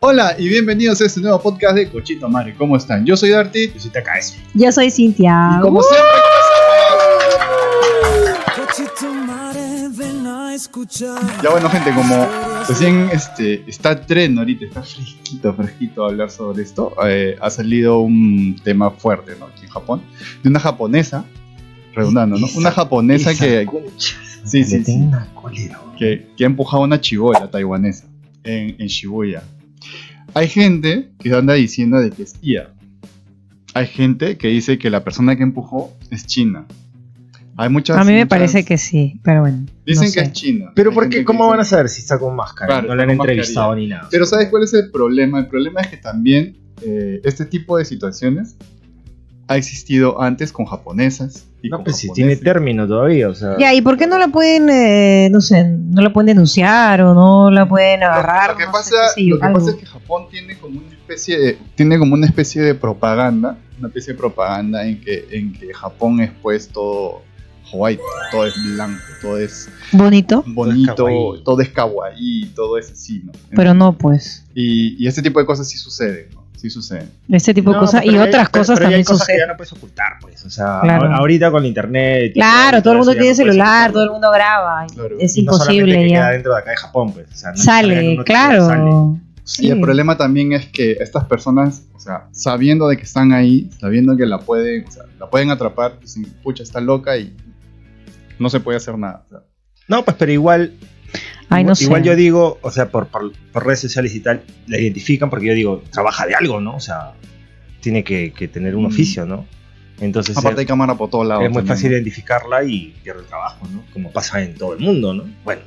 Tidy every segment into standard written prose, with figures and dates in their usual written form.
Hola y bienvenidos a este nuevo podcast de Cochito Madre. ¿Cómo están? Yo soy Darty. Yo soy Takashi. Yo soy Cintia. Y como siempre, ya bueno, gente, como recién está tren ahorita, está fresquito hablar sobre esto. Ha salido un tema fuerte, ¿no? Aquí en Japón, de una japonesa, redundando, ¿no? Una japonesa que ha empujado a una chibola taiwanesa en Shibuya. Hay gente que anda diciendo de que es tía. Hay gente que dice que la persona que empujó es china. Hay a mí me parece que sí, pero bueno. Dicen no que sé. es china. Pero ¿por qué? ¿Cómo van a saber si está con máscara? Claro, no le han con entrevistado mascarilla. ni nada. Pero ¿sabes cuál es el problema? El problema es que también este tipo de situaciones ha existido antes con japonesas. Y No, con pues si japoneses. tiene término todavía, o sea. Ya, ¿y por qué no la pueden, no la pueden denunciar o no la pueden agarrar? Lo que No pasa, sé, qué sé yo, lo que algo. pasa es que Japón tiene como una especie de propaganda, en que Japón es pues todo white, todo es blanco, todo es Bonito, bonito, kawaii. todo es kawaii, todo es así, ¿no? pero no, pues. Y este tipo de cosas sí suceden, ¿no? Sí suceden. Ese tipo de cosas y otras cosas pero también hay cosas que suceden. ya no puedes ocultar, pues. O sea, Claro. ahorita con internet. y Claro, todo el mundo eso ya tiene no puedes celular, ocultarlo. todo el mundo graba. Claro. Es Y no solamente imposible que ya. queda dentro de acá de Japón, pues. O sea, no Sale, salga en un claro. noticiero, Sí. Y el problema también es que estas personas, o sea, sabiendo de que están ahí, sabiendo que la pueden atrapar, dicen, pucha, está loca y no se puede hacer nada. O sea, No, pues, pero igual. Ay, no sé. Igual yo digo, o sea, por redes sociales y tal, la identifican porque yo digo, trabaja de algo, ¿no? O sea, tiene que tener un oficio, ¿no? Entonces aparte hay cámara por todos lados. es muy también, fácil ¿no? identificarla y pierde el trabajo, ¿no? Como pasa en todo el mundo, ¿no? Bueno,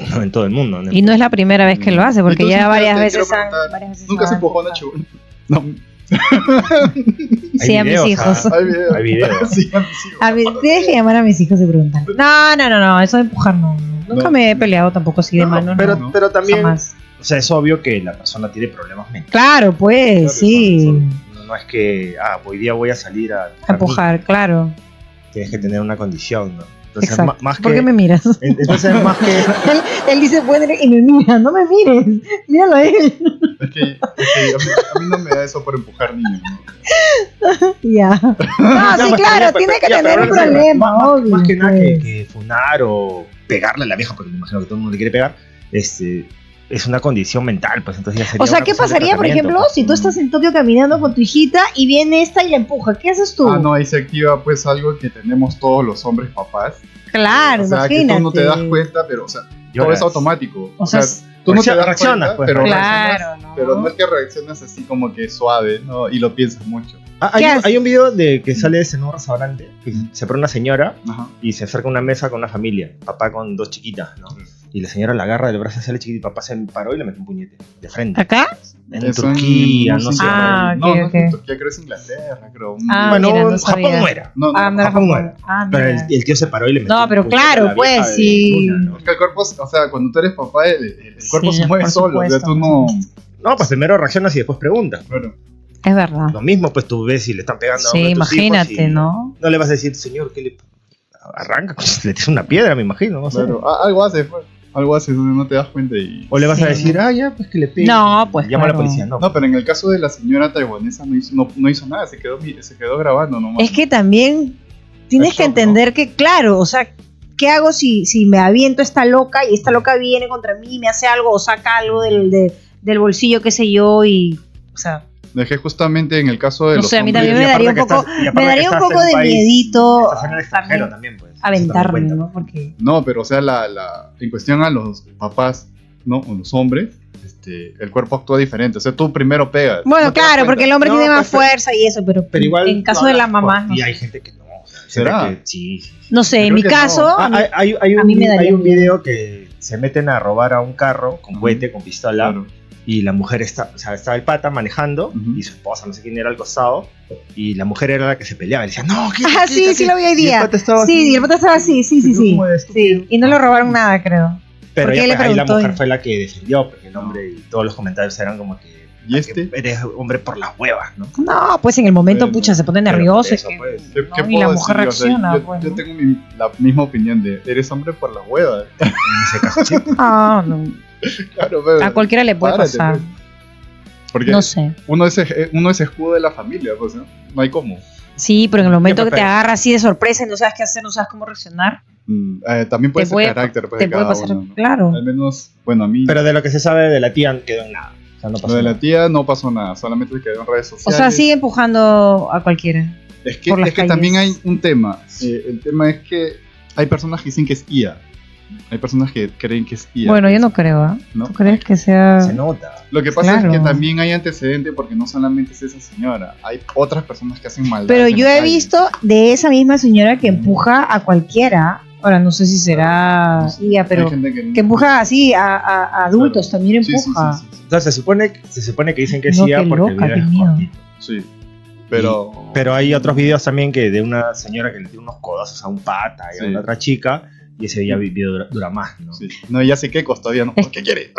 no en todo el mundo, ¿no? Y no es la primera vez que lo hace, porque Entonces, ya varias te veces quiero han... preguntar, varias veces Nunca se han empujó a una empujado. chibola. No, Sí, a mis videos, hijos. hay videos. Hay videos. Sí, a mis hijos. A ver, tienes que llamar a mis hijos y preguntar. No, eso de empujar no. Nunca No. me he peleado tampoco así de No, mano. Pero, no, pero también, jamás. o sea, es obvio que la persona tiene problemas mentales. Claro, pues, Claro, sí. No es que, hoy día voy a salir a A empujar, claro. Tienes que tener una condición, ¿no? Entonces, Exacto. más ¿Por que, qué me miras? entonces, más que, Él dice, bueno, y me mira, no me mires. Míralo a él. Es que a mí no me da eso por empujar niños, ¿no? Ya. No, sí, más claro, que- tiene que ya, tener pero un problema, más obvio. que nada pues. que funar o pegarle a la vieja, porque me imagino que todo el mundo le quiere pegar, es una condición mental, pues entonces ya sería O sea, una ¿qué cuestión de pasaría, por tratamiento, ejemplo, pues. si tú estás en Tokio caminando con tu hijita y viene esta y la empuja? ¿Qué haces tú? No, ahí se activa pues algo que tenemos todos los hombres papás. Claro, O sea, imagínate. que tú no te das cuenta, pero, o sea, todo Lloras. es automático. O sea, tú no te das reaccionas, cuenta, pues, pero claro, reaccionas, ¿no? pero no es que reaccionas así como que suave, ¿no? Y lo piensas mucho. ¿Qué Hay un video de que sale de un restaurante que se pone una señora Ajá. y se acerca a una mesa con una familia, papá con dos chiquitas, ¿no? Y la señora la agarra del brazo hacia la chiquita y papá se paró y le mete un puñete de frente. ¿Acá? En Eso Turquía, no sé. Ah, no, ok, no ok. es en Turquía, creo que es Inglaterra, creo. Ah, Bueno, mira, no Japón sabía. no era. No, no, Ah, no era Japón no Japón. era. Ah, Pero mira. el tío se paró y le metió No, un pero puñete claro, a la vieja pues, de sí. una, ¿no? Es que el cuerpo, o sea, cuando tú eres papá, el cuerpo Sí, se mueve por solo. O sea, supuesto. tú no. No, pues primero reaccionas y después preguntas. Bueno, Es verdad. Lo mismo, pues tú ves si le están pegando a Sí, uno de tus imagínate, hijos y ¿no? No le vas a decir, señor, ¿qué le arranca? Le tiras una piedra, me imagino, no sé. claro. Algo haces, pues. Algo haces donde no te das cuenta y. O le vas a Sí. decir, ya, pues que le pegue. No, pues, Llama a la claro. policía, no. No, pero en el caso de la señora taiwanesa no hizo nada, se quedó grabando nomás. Es que también tienes Es que shock, entender que, claro, o sea, ¿qué hago si me aviento esta loca y esta loca viene contra mí y me hace algo o saca algo del bolsillo, qué sé yo, y, o sea, Es que justamente en el caso de no los sé, a mí hombres. también me daría un poco, de miedito Estás en el extranjero también, pues. aventarme, Eso también ¿no? Porque No, pero o sea, en cuestión a los papás, ¿no? O los hombres, el cuerpo actúa diferente. O sea, tú primero pegas. bueno, no te das claro, cuenta. porque el hombre No, tiene más pues, fuerza y eso, pero igual en caso tú de la hablas mamá, por- Y no. hay gente que no. O sea, hay ¿Será? gente que sí. No sé, en Creo mi que caso, no. a mí- Hay a mí me daría un miedo. video que se meten a robar a un carro con cohete, con pistola. Claro. Y la mujer estaba el pata manejando Ujú. y su esposa, no sé quién era al costado. Y la mujer era la que se peleaba. Y decía, no, ¿qué? Ah, sí lo vi hoy Y día. el pata estaba Sí, así, y el pata estaba así, sí. como de estúpido. Sí, y no le robaron nada, creo. Pero porque ya, él le pues, ahí la preguntó mujer y- fue la que defendió, porque el hombre y todos los comentarios eran como que ¿Y este? eres hombre por las huevas, ¿no? No, pues en el momento, Bueno, pucha, se pone pero nervioso. por eso, que- pues. ¿Qué ¿no? Y puedo la mujer decir? O sea, reacciona. yo, pues, yo ¿no? tengo la misma opinión de eres hombre por las huevas. En ese caso, sí. Ah, no. Claro, pero, A cualquiera le puede párate, pasar. pues. Porque No sé. uno es escudo de la familia, pues, ¿no? No hay cómo. Sí, pero en el momento que te Pero- agarra así de sorpresa y no sabes qué hacer, no sabes cómo reaccionar, También puede te ser puede, carácter pues, te de puede cada pasar. uno, ¿no? Claro. Al menos, bueno, a mí Pero de lo que se sabe de la tía quedó en nada. O sea, no pasó lo de la nada. tía no pasó nada, solamente se quedó en redes O sociales. sea, sigue empujando a cualquiera. Es que, por las es que calles. también hay un tema. El tema es que hay personas que dicen que es IA. Hay personas que creen que es IA. Bueno, yo no creo, ¿ah? ¿No? ¿Tú crees que sea...? Se nota. Lo que pasa Claro. es que también hay antecedentes porque no solamente es esa señora. Hay otras personas que hacen maldad. Pero yo he visto de esa misma señora que empuja a cualquiera. Ahora, no sé si será IA, pero que empuja así a adultos, Claro. también Sí, empuja. sí, sí, sí, Entonces se supone que dicen que es No, IA qué porque el loca, video qué es miedo. cortito. sí. Pero... Pero hay otros videos también que de una señora que le tira unos codazos a un pata y Sí. a una otra chica, y ese video dura más, ¿no? Sí. No, ya sé qué todavía no. Es- ¿Qué quiere?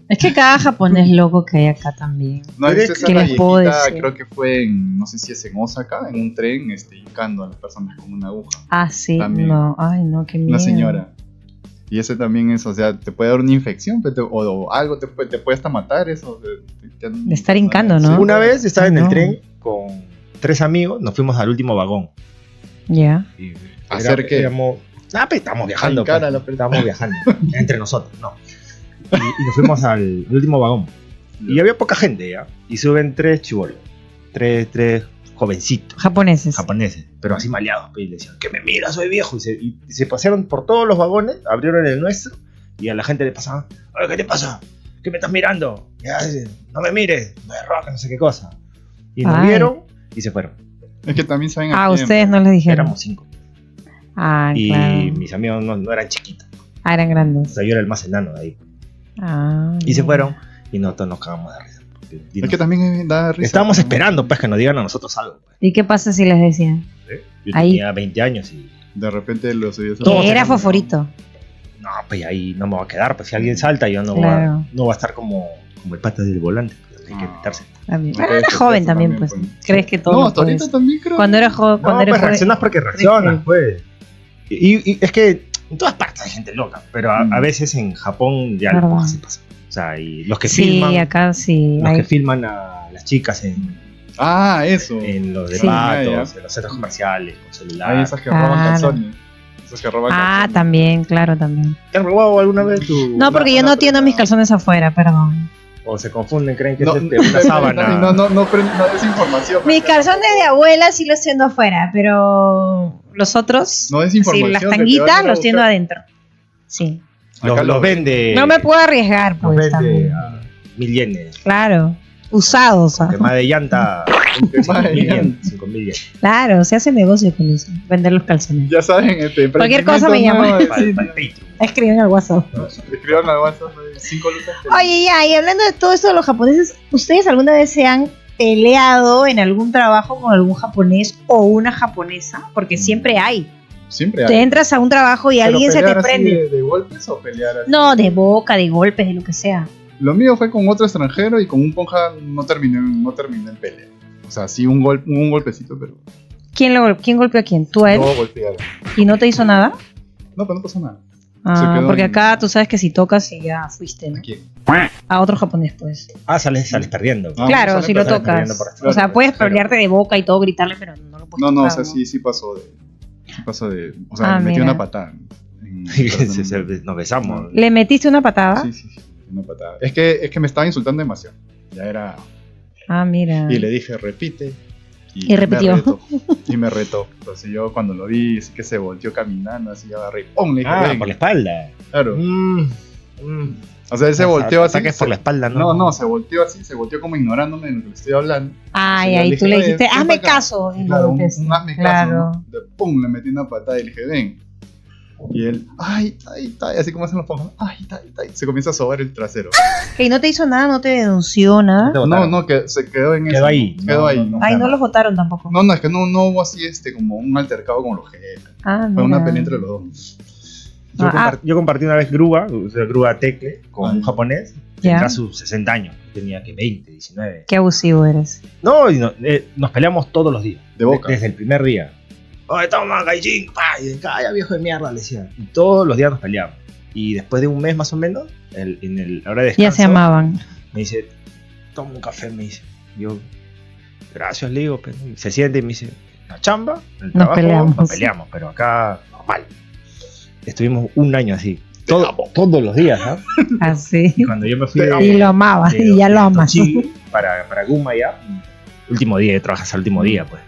Es que cada japonés loco que hay acá también. No, ¿Qué esa les la puedo viejita, decir? creo que fue en, no sé si es en Osaka, en un tren, hincando a las personas con una aguja. Ah, sí, También. no. Ay, no, qué miedo. Una señora. Y ese también es, o sea, te puede dar una infección o algo, te puede hasta matar eso. De estar hincando, ¿no? Una vez estaba en el No. tren con 3 amigos, nos fuimos al último vagón. Ya. Y ¿Hacer qué? Estábamos viajando. A hincar a pues, la persona. estábamos viajando. Entre nosotros, no. Y nos fuimos al último vagón. Y había poca gente ya. Y suben 3 chibolos. Tres jovencitos Japoneses. japoneses, pero así maleados. Pues, y le decían, que me mira, soy viejo. Y se pasearon por todos los vagones, abrieron el nuestro. Y a la gente le pasaban, oye, ¿qué te pasa? ¿Qué me estás mirando? Ya, no me mires, me roca, no sé qué cosa. Y nos Ay. vieron y se fueron. Es que también saben Ah, a quién. ustedes no les dijeron. Éramos 5. Ah, Y claro. mis amigos no eran chiquitos. Ah, eran O grandes. sea, yo era el más enano de ahí. Ah. Y se ya. fueron y nosotros nos cagamos de risa. Porque Es que también da risa. estábamos ¿no? esperando pues que nos digan a nosotros algo. Pues. ¿Y qué pasa si les decían? Yo Ahí. tenía 20 años y De repente los oídos. Todos Que era tenemos, fosforito. no, pues ahí no me va a quedar. Pues si alguien salta yo no, Claro. no va a estar como el pata del volante. Pues, hay que Ah. meterse. También. No Ah, puedes era joven pensar también, también, pues. ¿Crees que todo No, lo hasta ahorita puedes? también creo. Cuando era joven, No, cuando pues era joven. reaccionas porque reaccionas, Sí. pues. Y es que en todas partes hay gente loca, pero a veces en Japón ya Verdad. las cosas se pasan. O sea, y los que Sí, filman, acá sí. los hay- que filman a las chicas Ah, eso. en los Sí. debatos, en los centros comerciales, con celular. Hay esas que roban Claro. calzones. Esas que roban Ah, calzones. también, claro, también. ¿Te han robado alguna vez tu.? No, porque yo no tiendo mis calzones afuera, perdón. O se confunden, creen que No, es una sábana. No es información. Mis calzones de abuela sí los tiendo afuera, pero los otros, No es sí, información las que te van a tanguitas ir a los tiendo buscar. adentro. Sí. Los, Acá los lo- vende. No me puedo arriesgar, Los pues. vende también. a 1000 yenes. Claro. Usados. ¿ah? Quemada de llanta. Quemada de 5.000 llanta. yenes. 5.000 yenes. Claro, se hace negocio con eso. Vender los calzones. Ya saben, Cualquier cosa me emprendimiento llama. nuevo, Para sí, el Patreon. Escriben al WhatsApp. escriban al WhatsApp 5 lucas. Oye, ya, y hablando de todo esto de los japoneses, ¿ustedes alguna vez se han peleado en algún trabajo con algún japonés o una japonesa? Porque siempre hay. Siempre Te hay. entras a un trabajo y Pero alguien se te pelear así prende. De golpes o pelear así? No, de boca, de golpes, de lo que sea. Lo mío fue con otro extranjero y con un ponja no terminé en pelea. O sea, sí un golpecito, pero ¿Quién golpeó a quién? ¿Tú a él? no golpeado. ¿Y no te hizo nada? No, pero no pasó nada. Ah, quedó porque en- acá tú sabes que si tocas y ya fuiste, ¿no? Aquí. A otro japonés, pues. Ah, sales perdiendo. Ah, claro, sale si lo perdiendo, tocas. por O sea, puedes Claro. pelearte de boca y todo, gritarle, pero no lo puedes No, o tocar, sea, sí pasó de. Sí pasó de. O sea, Ah, le metí mira. una patada. Nos besamos. ¿Le metiste una patada? Sí, una patada. Es que me estaba insultando demasiado. Ya era. Ah, mira. Y le dije, repite. Y repitió. Me retó. Entonces yo cuando lo vi, así que se volteó caminando, así agarré. ¡Pum! Le dije, Ah, ven. por la espalda. Claro. Mm. O sea, él se volteó así. Ataques por la espalda, ¿no? No, se volteó así, se volteó como ignorándome de lo que le estoy hablando. Ay, Sí, ahí le tú dije, le "Oye, dijiste, ven hazme para acá". caso. Y Claro, lo un golpeaste. hazme Claro. caso, ¿no? ¡Pum! Le metí una patada y le dije, ven. Y él, ay, así como hacen los ponjas, ay, se comienza a sobar el trasero. ¿Y no te hizo nada? ¿No te denunció nada? Te botaron. No, que se quedó en Quedó eso. ahí. Quedó ahí. Ay, no los votaron tampoco. No, es que no hubo así como un altercado con los jefes. Ah, Fue una mira. pelea entre los dos. Yo compartí una vez grúa, o sea, grúa tecle, con Ay. un japonés. Ya. Tendrá sus 60 años. Tenía que 20, 19. Qué abusivo eres. No, y nos peleamos todos los días. De boca. Desde el primer día. Oye, toma, gaijin, pa, y calla, viejo de mierda, le decía. Y todos los días nos peleamos. Y después de un mes más o menos, en la hora de descanso, Ya se amaban. me dice, toma un café, me dice. Yo, gracias, le digo. Pues, se siente y me dice, la chamba, el trabajo, nos peleamos, pero acá, normal. Estuvimos un año así. Todos los días, ¿no? Así. Y cuando yo me fui Y lo amabas, y ya lo amas. Para Guma ya, último día, trabajas al último día, pues.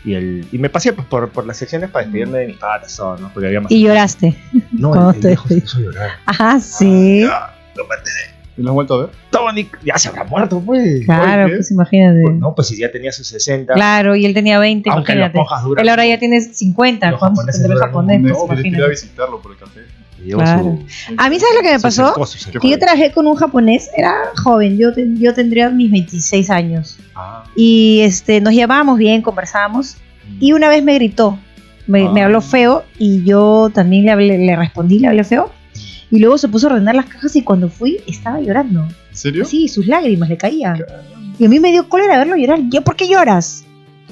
Y me pasé pues, por las secciones para despedirme de mis patas, todo, ¿no? Porque había más. Y lloraste. No, el viejo se puso a llorar. Ajá, sí. Ya, lo maté. ¿Y lo has vuelto a ver? Tony, ya se habrá muerto, pues. Claro, ¿Qué? pues imagínate. Pues no, pues si ya tenía sus 60. Claro, y él tenía 20, Aunque imagínate. las monjas duran. Él ahora ya tiene 50. Los ¿Cuánto japoneses tendrá el duran japonés? un Pues, mes, Quería imagínate. visitarlo por el café. Y lleva Claro. A mí, ¿sabes lo que me sus pasó? escosos, Que yo trabajé con un japonés, era joven, yo tendría mis 26 años. Ah, Y nos llevábamos bien, conversábamos. Y una vez me gritó, me habló feo y yo también le respondí, le hablé feo. Y luego se puso a ordenar las cajas y cuando fui estaba llorando. ¿en serio? Sí, sus lágrimas le caían. Y a mí me dio cólera verlo llorar. ¿Yo por qué lloras?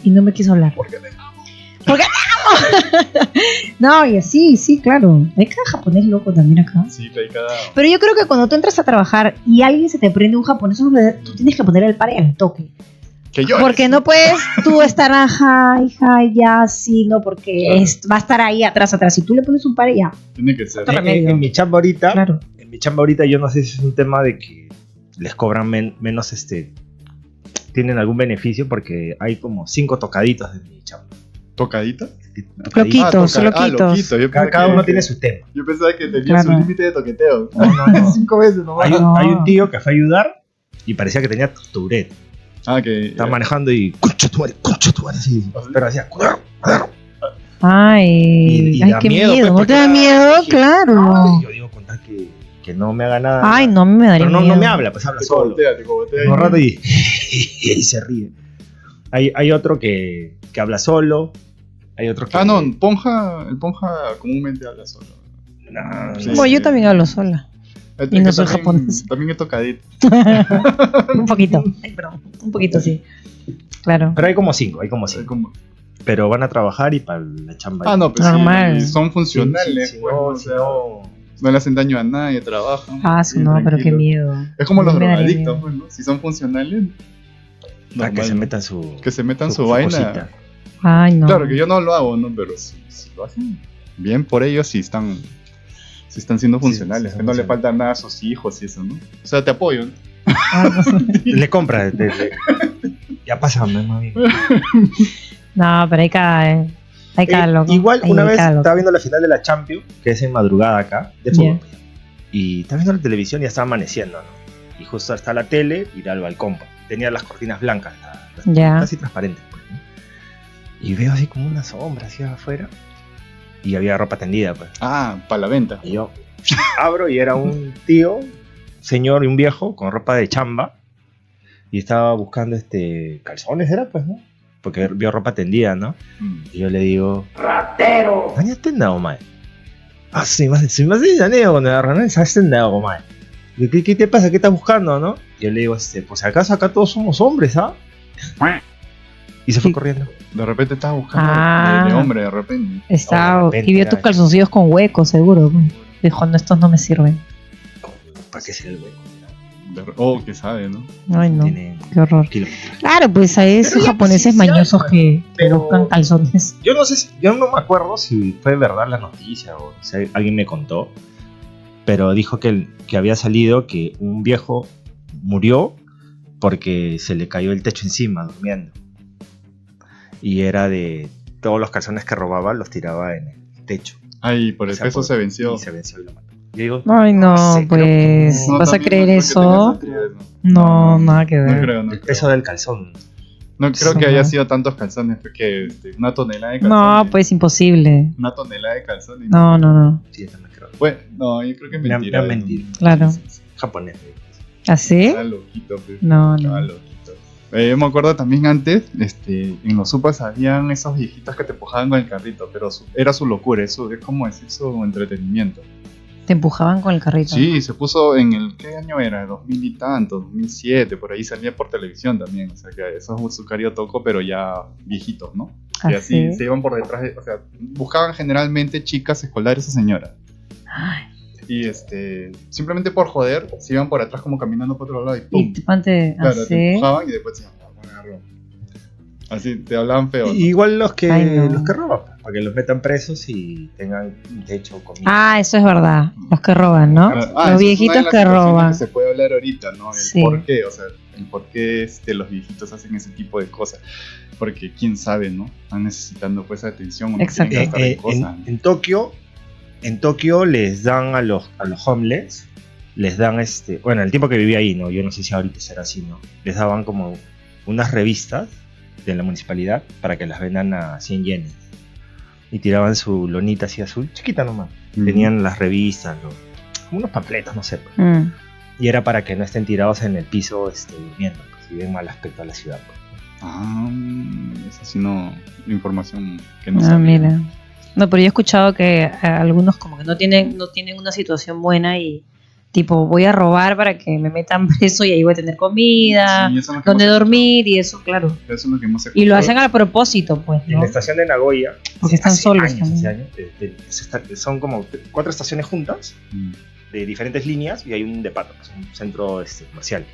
Y no me quiso hablar. Porque te amo. ¿Por qué te amo? No, y así, sí, claro. Hay cada japonés loco también acá. Sí, que hay cada... Pero yo creo que cuando tú entras a trabajar y alguien se te prende un japonés, tú tienes que poner el pare al toque. Que llores. Porque no puedes tú estar, ajá, hija, ya, sí, no, porque Claro. va a estar ahí atrás. Si tú le pones un pare, ya. Tiene que ser. Otro remedio. En mi chamba ahorita, Claro. yo no sé si es un tema de que les cobran menos, tienen algún beneficio porque hay como 5 tocaditos de mi chamba. ¿Tocadita? Loquitos, loquito. loquitos. Yo Cada pensaba uno que- tiene su tema. Yo pensaba que tenía Claro. su límite de toqueteo. No. 5 veces nomás. Hay un tío que fue a ayudar y parecía que tenía Tourette. Que... Estaba manejando y concha tu madre, así. Pero hacía cuidado. Ay, Y ay, da qué miedo, miedo. pues, ¿No porque te da era- miedo? dije, Claro. Yo digo con tal que no me haga nada. Ay, no, me daría Pero miedo. no me habla, pues habla Te solo. cogotea, te cogotea. Un rato y se ríe. Hay otro que habla solo. Hay otro que. No, el ponja comúnmente habla solo. No, Sí. Bueno, yo también hablo sola. Y no soy japonés. También es tocadito. Un poquito. Ay, perdón. Un poquito, sí. Claro. Pero hay como 5, Es como- Pero van a trabajar y para la chamba. no, pues Normal. sí, son funcionales. Si pues, no, o si sea, no. no le hacen daño a nadie, trabajan. Ah, sí, no, pero qué tranquilos. miedo. Es como los Me daría drogadictos, miedo. pues, ¿no? Si son funcionales, Para que normal, se ¿no? metan su. Que se metan su vaina. cosita. Ay, no. Claro que yo no lo hago, ¿no? Pero si lo hacen bien por ellos, si están siendo funcionales, sí, que no le funcionales. falta nada a sus hijos y eso, ¿no? O sea, te apoyo, ¿no? Ah, no. Le compra. Ya pásame, más bien. No, pero hay cada loco. Igual Hay una vez cada loco. estaba viendo la final de la Champions, que es en madrugada acá, de fútbol. Ya. Y estaba viendo la televisión y ya estaba amaneciendo, ¿no? Y justo está la tele y era el balcón. pues. Tenía las cortinas blancas, Ya. casi transparentes. Pues, ¿no? Y veo así como una sombra hacia afuera. Y había ropa tendida, pues. Para la venta. Y yo abro y era un tío, señor y un viejo con ropa de chamba. Y estaba buscando calzones, era pues, ¿no? Porque vio ropa tendida, ¿no? Y yo le digo, ¡ratero! ¿Dónde está el omae? Ah, sí, más de neo con el arranón, ¿sabes el neo, omae? ¿Qué te pasa? ¿Qué estás buscando, no? Y yo le digo, pues acaso acá todos somos hombres, ¿ah? Y se fue corriendo. De repente estás buscando Ah. de hombre, de repente. Está, de repente, y vio tus ay. calzoncillos con huecos, seguro. Pues. Dijo, no, estos no me sirven. ¿Para qué ser el hueco? Que sabe, ¿no? Ay, no. Tiene Qué horror. kilómetros. Claro, pues hay esos ya, japoneses pues, sí, sí hay, mañosos pues. que Pero- buscan calzones. Yo no me acuerdo si fue verdad la noticia o si alguien me contó, pero dijo que había salido que un viejo murió porque se le cayó el techo encima durmiendo. Y era de todos los calzones que robaba, los tiraba en el techo. Ay, por el O sea, peso se venció. Y se venció y lo mató. Yo digo, Ay, no, sé, creo que pues. no. ¿Vas a también creer no creo que eso? tenga sentido, No, nada que No ver. creo, no el creo. peso del calzón. No creo que Sí. haya sido tantos calzones, que una tonelada de calzones. No, pues imposible. Una tonelada de calzones. No, no, no. Sí, yo también creo. Bueno, no, yo creo que es Me han mentira. mentido. Claro. Sí, sí, sí. Japonés. ¿Así? Estaba loquito, pues. No, Estaba no. loquito. Yo me acuerdo también antes, en los supas habían esos viejitos que te empujaban con el carrito, pero era su locura, eso es como decir su entretenimiento. Te empujaban con el carrito. Sí, se puso ¿qué año era? 2000 y tanto, 2007, por ahí salía por televisión también, o sea que eso es su toco, pero ya viejitos, ¿no? Y así Así. se iban por detrás, o sea, buscaban generalmente chicas escolares o señoras. Ay, y simplemente por joder, se iban por atrás como caminando por otro lado y ¡pum! Y te pante Claro, te así. empujaban y después así te hablaban feo, ¿no? Igual los que, Ay, no. los que roban, para que los metan presos y tengan un techo, comida. Ah, eso es verdad. Los que roban, ¿no? Esa es Los una de viejitos las que situaciones roban. que se puede hablar ahorita, ¿no? El Sí. por qué, o sea, el por qué los viejitos hacen ese tipo de cosas. Porque quién sabe, ¿no? Están necesitando pues atención o no Exacto. quieren gastar en cosas. En Tokio les dan a los homeless, les dan bueno, el tiempo que viví ahí, ¿no? Yo no sé si ahorita será así, ¿no? Les daban como unas revistas de la municipalidad para que las vendan a 100 yenes. Y tiraban su lonita así azul, chiquita nomás. Tenían las revistas, como unos panfletos, no sé. Pues. Mm. Y era para que no estén tirados en el piso durmiendo, pues, y den mal aspecto a la ciudad. Pues. Ah, esa sí no, información que no Ah, sabía. mira. No, pero yo he escuchado que algunos como que no tienen una situación buena y tipo voy a robar para que me metan preso y ahí voy a tener comida, Sí, eso es lo que donde hemos dormir y eso, claro. escuchado. Eso es lo que hemos Y lo escuchado. hacen a propósito, pues, En ¿no? la estación de Nagoya, Porque están hace solos años, hace también. años, son como 4 estaciones juntas Mm. de diferentes líneas y hay un departamento, pues, un centro comercial.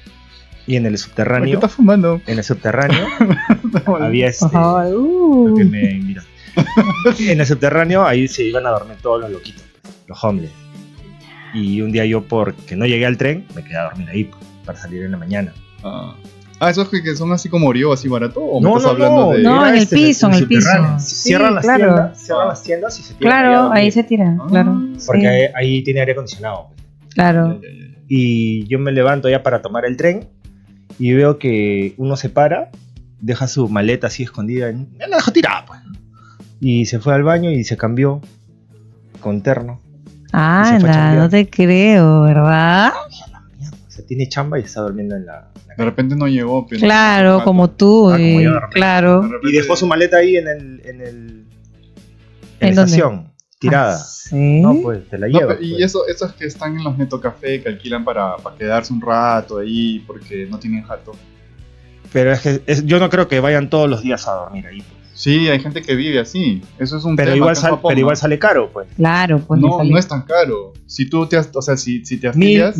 Y en el ¿Qué subterráneo, estás fumando? había Por favor. lo que me invitan. En el subterráneo ahí se iban a dormir todos los loquitos, pues, los homeless. Y un día yo, porque no llegué al tren, me quedé a dormir ahí pues, para salir en la mañana. ¿Esos que son así como Orió, así barato? ¿O me No, estás no, hablando de...? No, era en el piso, en el subterráneo. piso. Cierran Sí, las claro. tiendas y se tiran Claro, a dormir, ahí se tiran, Ah, claro. porque Sí, ahí tiene aire acondicionado. claro. Ya, ya, ya. Y yo me levanto ya para tomar el tren y veo que uno se para, deja su maleta así escondida, me la dejó tirada pues. Y se fue al baño y se cambió con terno. se fue a Anda, chambear. no te creo, ¿verdad? Mierda, o sea, tiene chamba y está durmiendo en la De calle. repente no llegó. Pero Claro, como tú, como yo, de repente. claro. De repente- Y dejó su maleta ahí en la dónde? estación, tirada. Ah, sí. No, pues te la No, llevas. y pues. esos que están en los Neto Café, que alquilan para quedarse un rato ahí porque no tienen jato. Pero es que yo no creo que vayan todos los días a dormir ahí. Pues. Sí, hay gente que vive así. Eso es un Pero, tema igual, acá en Japón, ¿no? igual sale caro, pues. Claro, pues le No, sale- no es tan caro. Si tú te, o sea, si te 1000, afilias...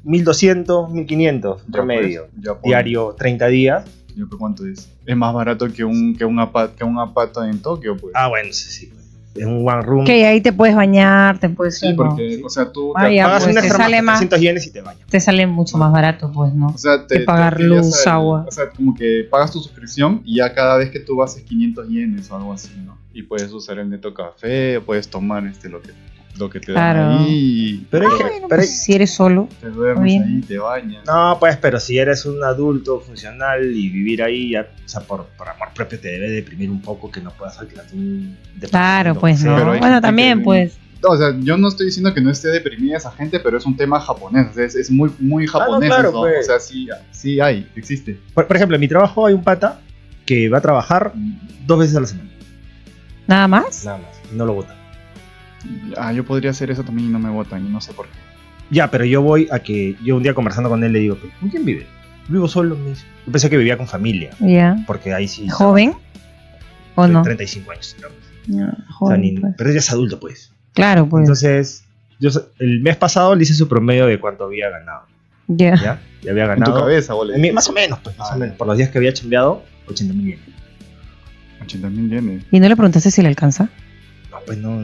1200, 1500 ya promedio. pues, ya pues, Diario, 30 días. ya pues, ¿cuánto es? Es más barato que un apata en Tokio, pues. Ah, bueno, sí, pues. Es un one room. Que ahí te puedes bañar, te puedes... Sí, ¿no? porque, o sea, tú... Ah, ya, Pagas pues, un te extra sale más, más. 300 yenes y te bañas. Te sale mucho más barato, pues, ¿no? O sea, que pagar afilias luz, agua. O sea, como que pagas tu suscripción y ya cada vez que tú vas es 500 yenes o algo así, ¿no? Y puedes usar el Neto Café, puedes tomar lo que te Claro. dan ahí. Pero es que- Bueno, pero- pues, si eres solo. Te duermes bien. ahí, te bañas. No, pues, pero si eres un adulto funcional y vivir ahí, ya, o sea, por amor propio te debe deprimir un poco que no puedas alquilarte un departamento. Claro, pues, Sí, ¿no? pero hay Bueno, gente también, que- pues. No, o sea, yo no estoy diciendo que no esté deprimida esa gente, pero es un tema japonés. O sea, es muy, muy no, japonés claro, eso. pues. O sea, sí hay, existe. Por ejemplo, en mi trabajo hay un pata que va a trabajar 2 veces a la semana. ¿Nada más? Nada más. Y no lo votan. Yo podría hacer eso también y no me votan, y no sé por qué. Ya, pero yo voy a que. Yo un día conversando con él le digo, ¿con quién vive? Vivo solo, me dice. Yo pensé que vivía con familia. Ya. Porque ahí sí. ¿Joven? ¿O de no? 35 años. Digamos. Ya, O sea, joven, pues. pero ella es adulto, pues. Claro, pues. Entonces, el mes pasado le hice su promedio de cuánto había ganado. Ya. ¿Ya? Ya había En tu ganado. cabeza, boludo. Más o menos, pues. Más Ah, o menos. Por los días que había chambeado, 80.000 yenes. 80.000 yenes. ¿Y no le preguntaste si le alcanza? No, pues no.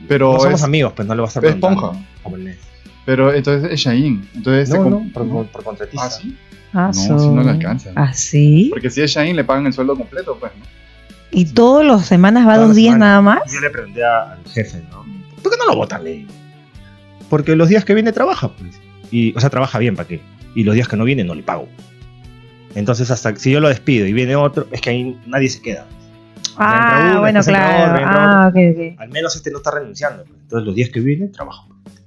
Pero no somos es- amigos, pues no le vas a estar es preguntando. esponja. Japonés. Pero entonces es Shine. Entonces No, se no, com- por contratista. ¿Ah, sí? Ah, No, si no le alcanza. ¿Ah, sí? Porque si es Shine le pagan el sueldo completo, pues, ¿no? ¿Y todos los semanas va Todas 2 las días semanas. nada más? Yo le pregunté al jefe, ¿no? ¿Por qué no lo votan, le digo? Porque los días que viene trabaja, pues. O sea, trabaja bien, ¿para qué? Y los días que no viene no le pago. Entonces, hasta si yo lo despido y viene otro, es que ahí nadie se queda. Ah, entra uno, bueno, después entra claro. otro, entra Ah, ok, ok. Al menos este no está renunciando. Pues. Entonces, los días que viene, trabaja.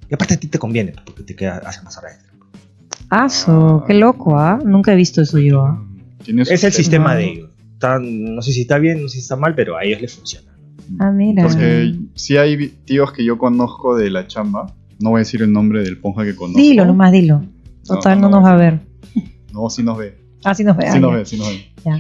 Y aparte a ti te conviene, pues, porque te queda, hace más horas extra. Qué loco, ¿ah? Nunca he visto eso yo, ¿ah? Tiene su Es el sistema Ah. de ellos. No sé si está bien, no sé si está mal, pero a ellos les funciona. Ah, mira. Porque sí hay tíos que yo conozco de la chamba. No voy a decir el nombre del ponja que conozco. Dilo nomás, dilo. Total, no nos va a ver. No, sí nos ve. Ah, sí nos ve. Sí ah, nos ya. ve, sí nos ve. Ya.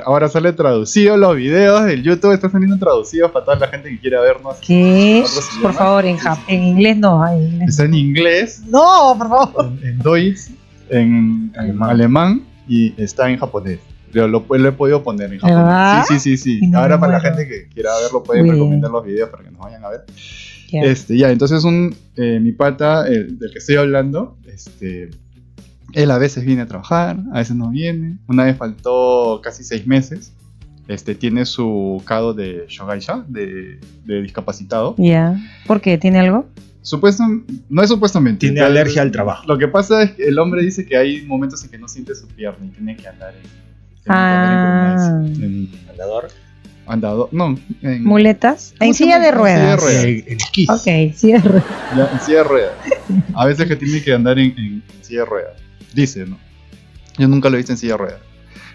Ahora sale traducido los videos del YouTube, están saliendo traducidos para toda la gente que quiera vernos. ¿Qué? Otros Por idiomas. favor, en inglés no. En inglés. Está en inglés, No, por favor. en Deutsch, en alemán y está en japonés. Lo he podido poner en japonés. ¿Verdad? Sí. No, Ahora para la bueno. gente que quiera verlo pueden Bien. recomendar los videos para que nos vayan a ver. Ya. Entonces mi pata, del que estoy hablando, él a veces viene a trabajar, a veces no viene. Una vez faltó casi 6 meses. Tiene su CADO de Shogaisha, de discapacitado. Ya. ¿Por qué? ¿Tiene algo? No es supuestamente. Tiene alergia al trabajo. Lo que pasa es que el hombre dice que hay momentos en que no siente su pierna y tiene que andar en Andador. andador. No, en ¿Muletas? En silla de ruedas. En silla de ruedas. El esquí. Ok, silla de ruedas. Ya, en silla de ruedas. A veces que tiene que andar en silla de ruedas. Dice, ¿no? Yo nunca lo he visto en silla de ruedas.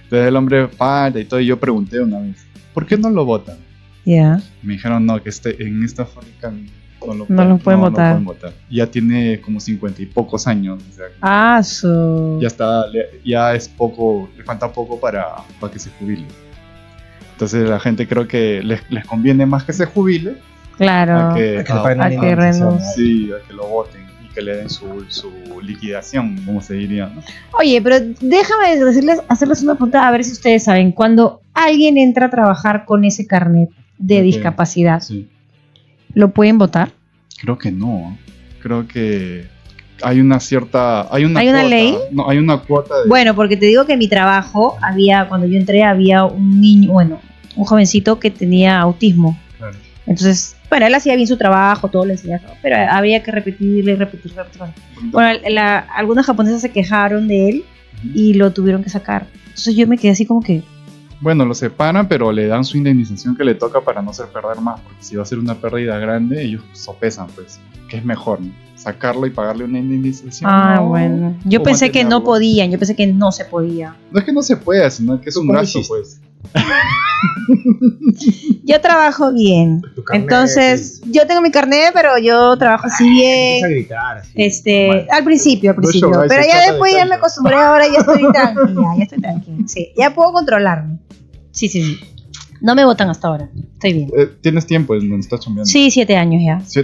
Entonces el hombre falta y todo. Y yo pregunté una vez, ¿por qué no lo botan? Ya. Me dijeron, no, que en esta fábrica no lo lo pueden botar. Ya tiene como 50 y pocos años. O sea, Ah, ya es poco, le falta poco para que se jubile. Entonces la gente creo que les conviene más que se jubile claro. a que, A que le paguen una a que indemnización, renuncie. ¿no? sí, a que lo voten y que le den su liquidación, como se diría, ¿no? Oye, pero déjame hacerles una pregunta a ver si ustedes saben. Cuando alguien entra a trabajar con ese carnet de Ok. discapacidad, Sí. ¿lo pueden votar? Creo que no. Creo que hay una cierta... ¿Hay una una cuota. ley? No, hay una cuota de... Bueno, porque te digo que en mi trabajo cuando yo entré, había un niño, un jovencito que tenía autismo. Claro. Entonces, bueno, él hacía bien su trabajo, todo le enseñaba, pero había que repetir. Bueno, algunas japonesas se quejaron de él y lo tuvieron que sacar. Entonces yo me quedé así como que, Bueno, lo separan, pero le dan su indemnización que le toca para no hacer perder más, porque si va a ser una pérdida grande, ellos sopesan, pues, que es mejor, ¿no? Sacarlo y pagarle una indemnización. ¿no? bueno. Yo O pensé que no mantenerlo. podían, yo pensé que no se podía. No es que no se pueda, sino que es ¿Tú un cómo gasto, hiciste? pues. Yo trabajo bien. Tu carnet, Entonces, yo tengo mi carnet, pero yo trabajo así Empieza a bien. gritar. Así, normal. Al principio, No, yo, pero se ya trata después de ya me callo. acostumbré, ahora ya estoy tranquila, sí, ya puedo controlarme. Sí. No me votan hasta ahora, estoy bien. Tienes tiempo en donde estás chambeando. Sí, 7 años ya. Sí.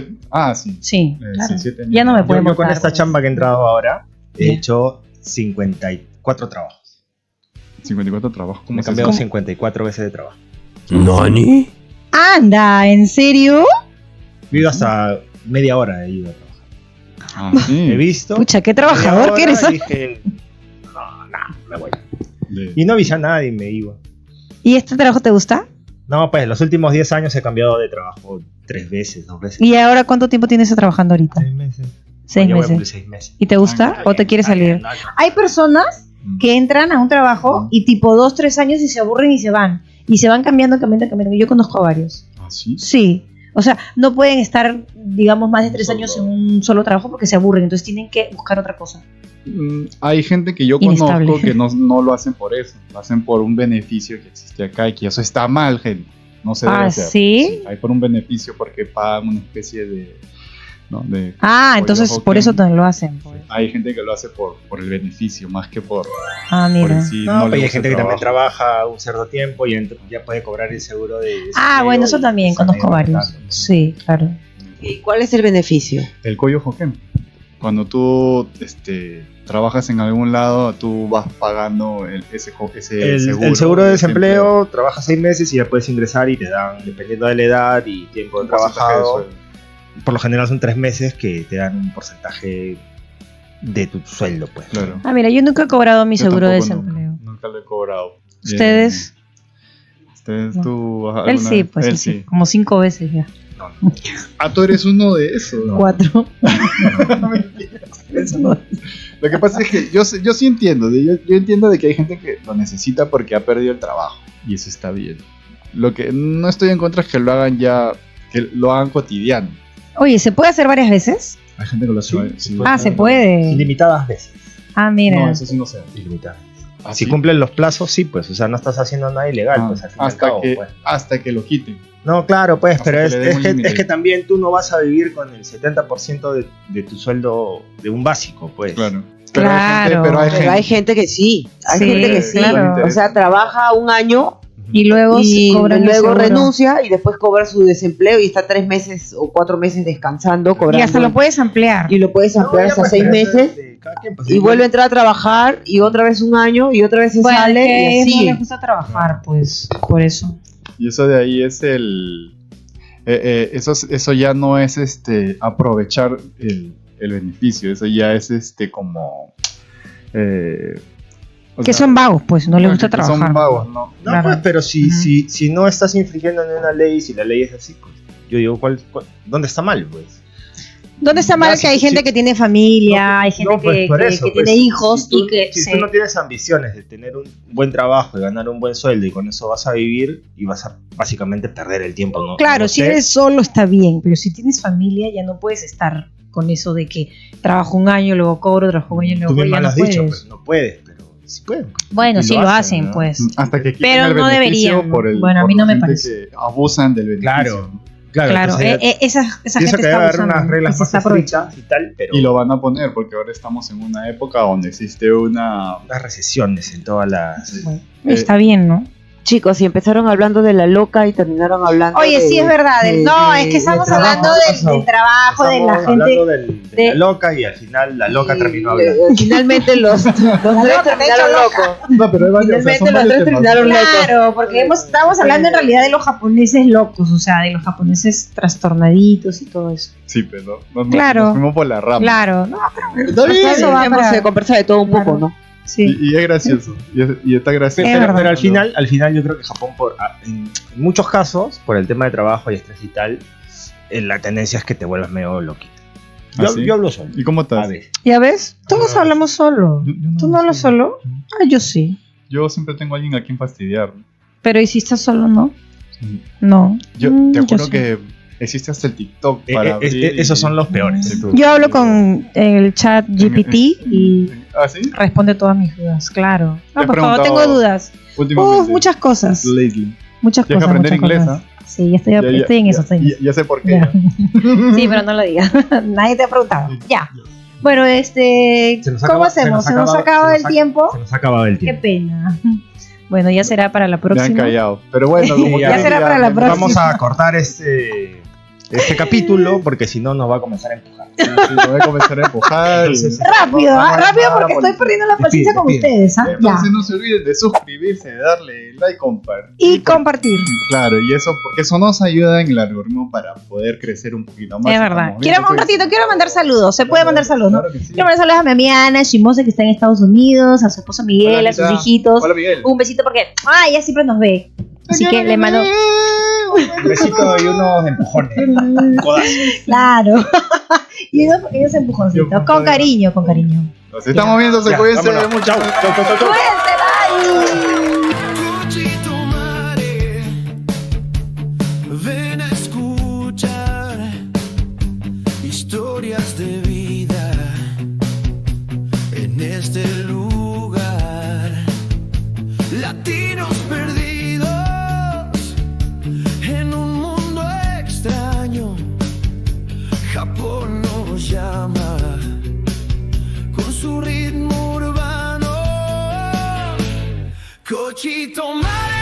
Sí. Sí, claro. Sí, 7 años. Ya no me Yo, pueden yo votar. con esta chamba que he entrado ahora he Ya. hecho 54 trabajos. 54 trabajos. ¿Cómo Me he se cambiado hace? 54 veces de trabajo. ¿Nani? Anda, ¿en serio? He ido hasta media hora he ido a trabajar. Ah, sí. He visto. Pucha, qué media trabajador hora que eres. y dije, no, me voy. De- Y no avisé a nadie y me iba. ¿Y este trabajo te gusta? No, pues los últimos 10 años he cambiado de trabajo 3 veces, 2 veces. ¿Y ahora cuánto tiempo tienes trabajando ahorita? 6 meses. 6 Ya voy a cumplir meses. 6 meses. ¿Y te gusta Ah, o te quieres salir? Hay personas que entran a un trabajo y tipo 2, 3 años y se aburren y se van. Y se van cambiando. Yo conozco a varios. Ah, sí. Sí. O sea, no pueden estar, digamos, más de 3 Solo. años en un solo trabajo porque se aburren. Entonces tienen que buscar otra cosa. Hay gente que yo Inestable. conozco que no lo hacen por eso. Lo hacen por un beneficio que existe acá y que eso está mal, gente. No se debe Ah, hacer. ¿sí? Hay por un beneficio porque pagan una especie de... ¿no? de Ah, Oye, entonces ojo, por que- eso también lo hacen. Pues. hay gente que lo hace por el beneficio, más que por Mira. en sí. No, le pues hay gusta gente el que también trabajo. trabaja un cierto tiempo y ya puede cobrar el seguro de desempleo. Bueno, eso y también, se han conozco ido varios. aumentando. Sí, claro. ¿Y cuál es el beneficio? El Koyo Hoken. Cuando tú trabajas en algún lado, tú vas pagando ese El seguro de desempleo, trabajas 6 meses y ya puedes ingresar y te dan, dependiendo de la edad y tiempo de un porcentaje de trabajado, sueldo. por lo general son 3 meses que te dan un porcentaje de tu sueldo, pues. Claro. Mira, yo nunca he cobrado mi Yo seguro de tampoco, desempleo. Nunca lo he cobrado. ¿Ustedes? Ustedes, No. tú. Él sí, pues él sí. Como 5 veces ya. No. Ah, tú eres uno de esos. No. 4. Lo que pasa es que yo sí entiendo. Yo entiendo de que hay gente que lo necesita porque ha perdido el trabajo. Y eso está bien. Lo que no estoy en contra es que lo hagan que lo hagan cotidiano. Oye, ¿se puede hacer varias veces? Hay gente que lo hace. Sí. Ah, se puede. Ilimitadas veces. Ah, mira. No, eso sí no sé. Ilimitadas. ¿Ah, Si sí? cumplen los plazos, sí, pues. O sea, no estás haciendo nada ilegal, Ah, pues al fin y al cabo, pues. hasta que lo quiten. No, claro, pues, Hasta pero que es, le den es un que, límite. es que también tú no vas a vivir con el 70% de tu sueldo de un básico, pues. Claro. Claro. Pero hay gente que sí. Hay Sí, gente que sí. claro. O sea, trabaja un año Y luego y cobran el luego seguro. renuncia y después cobra su desempleo y está 3 meses o 4 meses descansando, cobrando. Y hasta lo puedes ampliar. Y lo puedes ampliar hasta 6 meses. Y vuelve a entrar a trabajar y otra vez un año y otra vez se Bueno, sale que y así. no les gusta trabajar, pues, por eso. Y eso de ahí es eso ya no es aprovechar el beneficio, eso ya es como o Que sea, son vagos, pues, no les gusta que trabajar. son vagos, ¿no? No, Claro. pues, pero si, Ujú. si no estás infringiendo en una ley, si la ley es así, pues yo digo, ¿dónde está mal, pues? ¿Dónde está mal Ya, que hay si- gente si- que tiene familia, hay gente No, pues, que, por que- eso, que pues, tiene hijos si tú, y que si se... tú no tienes ambiciones de tener un buen trabajo y ganar un buen sueldo y con eso vas a vivir y vas a básicamente perder el tiempo, ¿no? Claro, No si sé. eres solo está bien, pero si tienes familia ya no puedes estar con eso de que trabajo un año, luego cobro, trabajo un año, luego Tú cobro, misma ya lo no has dicho, puedes. pues no puedes, pero sí pueden. Bueno, Y sí lo hacen, ¿no? pues. Hasta que quiten Pero el no beneficio deberían, por ¿no? el Bueno, a mí por no me gente parece. que abusan del beneficio. Claro, Claro, entonces ya- esa pienso gente que está debe haber abusando, unas y reglas se más está aprovechando. estrictas y tal, pero Y lo van a poner porque ahora estamos en una época donde existe una unas recesiones en todas las... Bueno, está bien, ¿no? Chicos, y empezaron hablando de la loca y terminaron hablando Oye, de- sí, es verdad. No, de- es que estamos de trabajo. hablando del trabajo, de la Estamos gente. hablando de de- la loca y al final la loca Y, terminó hablando. Finalmente los tres loca, te ha terminaron hecho loca. locos. No, pero hay varios, Finalmente son los varios tres temas. terminaron locos. Claro, porque estamos hablando en realidad de los japoneses locos, o sea, de los japoneses trastornaditos y todo eso. Sí, pero nos Claro. fuimos por la rama. Claro, no, Está bien. Eso va para- Se conversa de todo un Claro. poco, ¿no? sí. Y es gracioso. Y está gracioso. Es verdad. Pero al final yo creo que Japón, en muchos casos, por el tema de trabajo y estrés y tal, la tendencia es que te vuelvas medio loquito. ¿Ah, sí? Yo hablo solo. ¿Y cómo estás? A ver. ¿Ya ves? Todos hablamos solo. Yo no ¿Tú no hablas solo? Ah, yo sí. Yo siempre tengo a alguien a quien fastidiar. Pero ¿y si estás solo, no? No. Yo Mm, te juro sí. que existe hasta el TikTok para abrir Esos y- son los peores. Yo hablo con el chat GPT y ¿Ah, sí? responde todas mis dudas, claro. ¿Te No, has por favor, preguntado tengo dudas. Últimamente. Muchas cosas. Lately. Muchas Tienes cosas. que aprender muchas inglés, cosas. ¿ah? Sí, estoy en eso. Estoy en eso. Ya sé por qué. Ya. ya. Sí, pero no lo digas. Nadie te ha preguntado. Ya. Bueno, ¿cómo hacemos? ¿Se nos acaba el tiempo? Se nos ha acabado el Qué tiempo. pena. Bueno, ya será para la Me han próxima. callado. Pero bueno, como Ya que será para la próxima. Vamos a cortar este capítulo porque si no nos va a comenzar a empujar. Sí, me voy a comenzar a empujar. Entonces, Rápido, Vamos a rápido llamar a porque la estoy perdiendo la paciencia con Despide. ustedes. ¿Ah? Ya. Entonces no se olviden de suscribirse, de darle like, compartir. Y compartir. Claro, y eso, porque eso nos ayuda en el algoritmo para poder crecer un poquito más. Es y verdad. estamos bien, pues. Quiero mandar saludos. Se puede mandar saludos, ¿no? Claro que sí. Quiero mandar saludos a mi amiga Ana Shimose, que está en Estados Unidos, a su esposo Miguel, Hola, a sus Anita. hijitos. Hola, Miguel. Un besito porque ella siempre nos ve. Así que le mando. un besito y unos empujones. Codazos. Claro. Y ellos empujoncitos. Con cariño, con cariño. Nos estamos viendo, se Ya, cuídense vámonos. mucho. Chau, chau, chau, chau. Cuchito mare, ven a escuchar historias de vida en este lugar. Latinos perdidos en un mundo extraño. Japón nos llama con su ritmo urbano. Cochito mare.